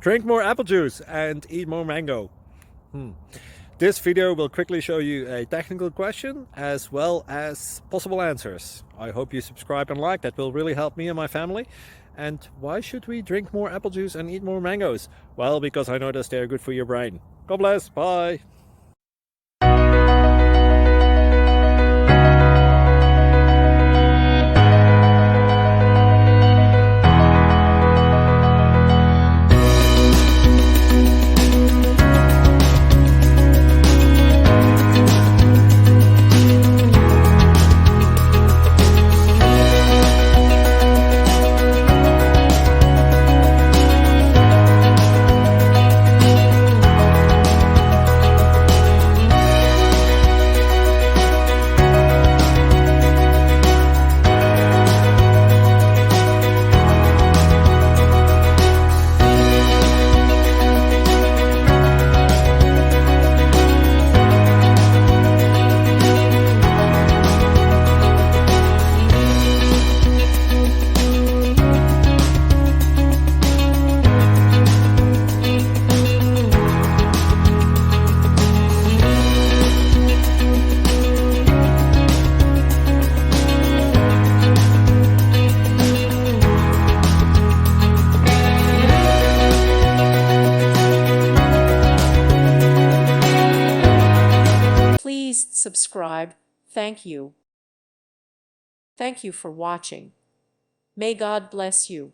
Drink more apple juice and eat more mango. This video will quickly show you a technical question as well as possible answers. I hope you subscribe and like, that will really help me and my family. And why should we drink more apple juice and eat more mangoes? Well, because I noticed they're good for your brain. God bless, bye! Please subscribe. Thank you. Thank you for watching. May God bless you.